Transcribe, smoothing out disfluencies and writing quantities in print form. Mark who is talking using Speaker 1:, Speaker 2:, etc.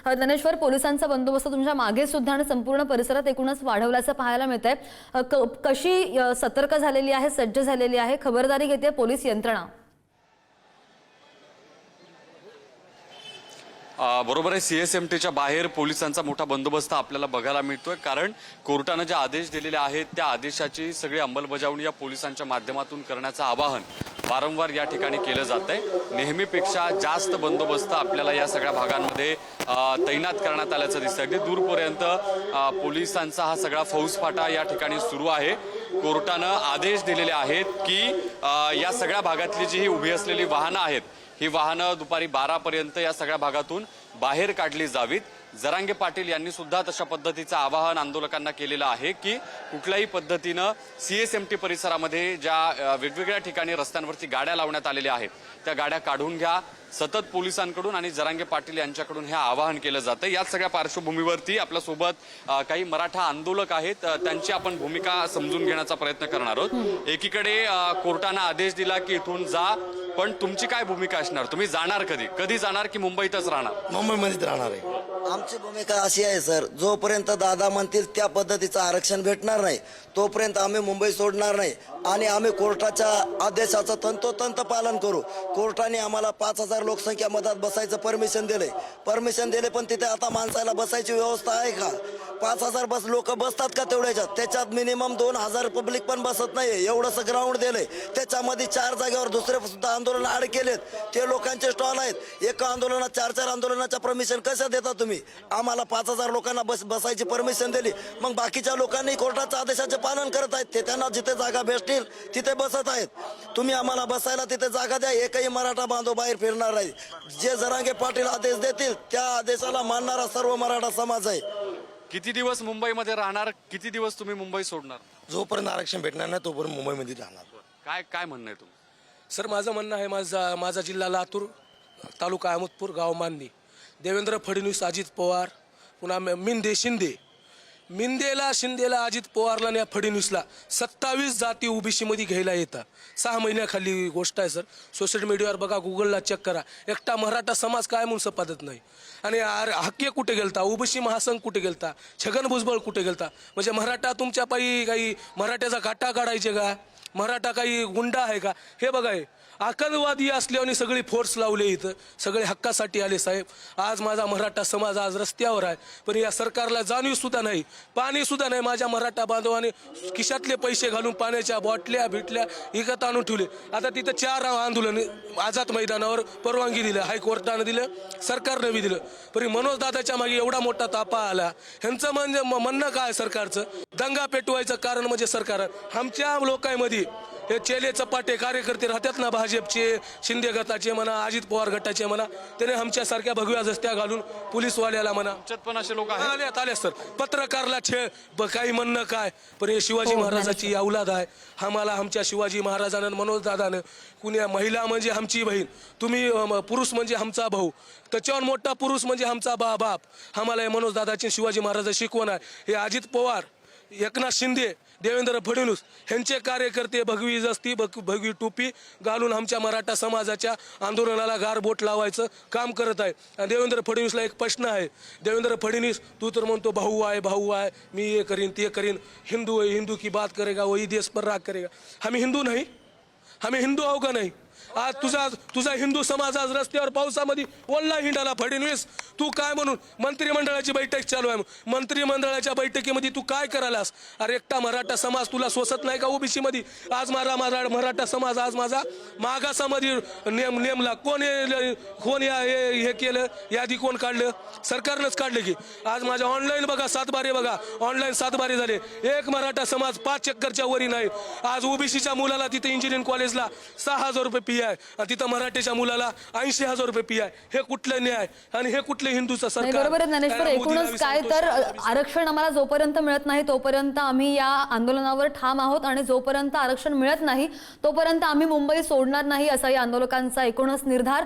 Speaker 1: ज्ञानेश्वर, पोलिसांचा बंदोबस्त तुमच्या मागे सुद्धा आणि संपूर्ण परिसरात एकूणच वाढवल्याचं पाहायला मिळतंय। कशी सतर्क झालेली आहे, सज्ज झालेली आहे, खबरदारी घेते पोलीस यंत्रणा?
Speaker 2: बरोबर आहे, सीएसएमटीच्या बाहेर पोलिसांचा मोठा बंदोबस्त आपल्याला बघायला मिळतोय, कारण कोर्टाने जे आदेश दिलेले आहेत त्या आदेशाची सगळी अंमलबजावणी या पोलिसांच्या माध्यमातून करण्याचं आवाहन वारंवार या ठिकाणी केलं जातंय। नेहमीपेक्षा जास्त बंदोबस्त आपल्याला या सगळ्या भागांमध्ये तैनात करण्यात आल्याचं दिसतंय। अगदी दूरपर्यंत पोलिसांचा हा सगळा फौजफाटा या ठिकाणी सुरू आहे। कोर्टानं आदेश दिलेले आहेत की या सगळ्या भागातली जी ही उभी असलेली वाहनं आहेत, ही वाहनं दुपारी 12 पर्यंत या सगळ्या भागातून बाहेर काढली जावीत। जरांगे पाटील यांनी सुद्धा तशा पद्धतीचं आवाहन आंदोलकांना केलेलं आहे की कुठल्याही पद्धतीनं सीएसएमटी परिसरामध्ये ज्या वेगवेगळ्या ठिकाणी रस्त्यांवरती गाड्या लावण्यात आलेल्या आहेत त्या गाड्या काढून घ्या। सतत पोलिसांकडून आणि जरांगे पाटील यांच्याकडून हे आवाहन केलं जातं। या सगळ्या पार्श्वभूमीवरती आपल्यासोबत काही मराठा आंदोलक आहेत, त्यांची आपण भूमिका समजून घेण्याचा प्रयत्न करणार आहोत। एकीकडे कोर्टानं आदेश दिला की इथून जा, पण तुमची काय भूमिका असणार? तुम्ही जाणार कधी जाणार की मुंबईतच राहणार?
Speaker 3: मुंबईमध्येच राहणार आहे। आमची भूमिका अशी आहे सर, जोपर्यंत दादा म्हणतील त्या पद्धतीचं आरक्षण भेटणार नाही तोपर्यंत आम्ही मुंबई सोडणार नाही आणि आम्ही कोर्टाच्या आदेशाचं तंतोतंत पालन करू। कोर्टाने आम्हाला 5000 लोकसंख्या मधात बसायचं परमिशन दिले, पण तिथे आता माणसाला बसायची व्यवस्था आहे का? 5000 बस लोक बसतात का तेवढ्याच्यात? त्याच्यात मिनिमम 2000 पब्लिक पण बसत नाही। एवढंसं ग्राउंड दिलंय, त्याच्यामध्ये 4 जागेवर दुसरे सुद्धा आंदोलन आड केलेत, ते लोकांचे स्टॉल आहेत। एका आंदोलनात 4 आंदोलनाच्या परमिशन कशा देता तुम्ही? आम्हाला 5000 लोकांना बसायची परमिशन दिली, मग बाकीच्या लोकांनी कोर्टाच्या आदेशाचे पालन करत आहेत। ते त्यांना जिथे जागा भेटतील तिथे बसत आहेत। तुम्ही आम्हाला बसायला तिथे जागा द्या, एकही मराठा बांधव बाहेर फिरणार नाही। जे जरांगे पाटील आदेश देतील त्या आदेशाला मानणारा सर्व मराठा समाज आहे।
Speaker 2: किती दिवस मुंबईमध्ये राहणार? किती दिवस तुम्ही मुंबई सोडणार?
Speaker 3: जोपर्यंत आरक्षण भेटणार नाही तोपर्यंत मुंबईमध्ये राहणार।
Speaker 2: काय म्हणणं आहे तुमचं?
Speaker 4: सर, माझं म्हणणं आहे, माझा जिल्हा लातूर, तालुका अहमदपूर, गाव माननी। देवेंद्र फडणवीस, अजित पवार, पुन्हा शिंदेला अजित पवारला आणि फडणवीसला 27 जाती ओबीसी मध्ये घ्यायला येतात। 6 महिन्याखाली गोष्ट आहे सर, सोशल मीडियावर बघा, गुगलला चेक करा। एकटा मराठा समाज काय म्हणून सपादत नाही। आणि हक्के कुठे गेलता? ओबीसी महासंघ कुठे गेलता? छगन भुजबळ कुठे गेलता? म्हणजे मराठा तुमच्या पायी काही मराठ्याचा घाटा काढायचे का? मराठा काही गुंडा आहे का? हे बघाय, आकलवादी असल्याने सगळी फोर्स लावले इथं, सगळे हक्कासाठी आले साहेब। आज माझा मराठा समाज आज रस्त्यावर आहे, पण या सरकारला जाणीव सुद्धा नाही, पाणी सुद्धा नाही। माझ्या मराठा बांधवाने खिशातले पैसे घालून पाण्याच्या बॉटल्या बिटल्या विकत आणून ठेवले। आता तिथं 4 आंदोलन आझाद मैदानावर परवानगी दिलं, हायकोर्टानं दिलं, सरकारनं बी दिलं, पण मनोज दादाच्या मागे एवढा मोठा तापा आला। ह्यांचं म्हणजे म्हणणं काय सरकारचं? दंगा पेटवायचं कारण म्हणजे सरकार। आमच्या लोकांमध्ये हे चेले चपाटे कार्यकर्ते राहतात ना, भाजपचे, शिंदे गटाचे म्हणा, अजित पवार गटाचे म्हणा, त्याने आमच्यासारख्या भगव्या जस्त्या घालून पोलीसवाल्याला म्हणा,
Speaker 2: पण असे लोक
Speaker 4: आले सर। पत्रकारला काही म्हणणं काय? पण हे शिवाजी महाराजाची औलाद आहे। आम्हाला आमच्या शिवाजी महाराजानं, मनोज दादानं, कुणी महिला म्हणजे आमची बहीण, तुम्ही पुरुष म्हणजे आमचा भाऊ, त्याच्यावर मोठा पुरुष म्हणजे आमचा बाप। आम्हाला हे मनोज दादाची शिवाजी महाराजाची शिकवण आहे। हे अजित पवार, एकनाथ शिंदे, देवेंद्र फडणवीस ह्यांचे कार्यकर्ते भगवी जस्ती भगवी टोपी घालून आमच्या मराठा समाजाच्या आंदोलनाला गारबोट लावायचं काम करत आहे। आणि देवेंद्र फडणवीसला एक प्रश्न आहे, देवेंद्र फडणवीस, तू तर म्हणतो भाऊ आहे, मी ये करीन ते करीन, हिंदू की बात करेगा वही देश पर राग करेगा। आम्ही हिंदू नाही? आम्ही हिंदू आहो का नाही? आज तुझा हिंदू समाज आज रस्त्यावर पावसामध्ये ओल्ला हिंडाला। फडणवीस, तू काय म्हणून मंत्रिमंडळाची बैठक चालू आहे, मंत्रिमंडळाच्या बैठकीमध्ये तू काय करायलास? अरे एकटा मराठा समाज तुला सोसत नाही का ओबीसी मध्ये? आज मराठा समाज आज माझा मागासामध्ये नेमला। कोण हे केलं? यादी कोण काढलं? सरकारनंच काढलं की। आज माझ्या ऑनलाईन बघा, 7 बारे बघा, ऑनलाईन 7 बारे झाले। एक मराठा समाज 5 चक्करच्या वरी नाही। आज ओबीसीच्या मुलाला तिथे इंजिनिअरिंग कॉलेजला 6000 रुपये फी आहे, तिथं मराठीच्या मुलाला 80,000 रुपये फी आहे। हे कुठलं न्याय आणि हे कुठले हिंदूचं सरकार?
Speaker 1: बरोबर आहे ज्ञानेश्वर, एकूणच काय तर आरक्षण आम्हाला जोपर्यंत मिळत नाही तोपर्यंत आम्ही या आंदोलनावर ठाम आहोत, आणि जोपर्यंत आरक्षण मिळत नाही तोपर्यंत आम्ही मुंबई सोडणार नाही, असा या आंदोलकांचा एकूणच निर्धार।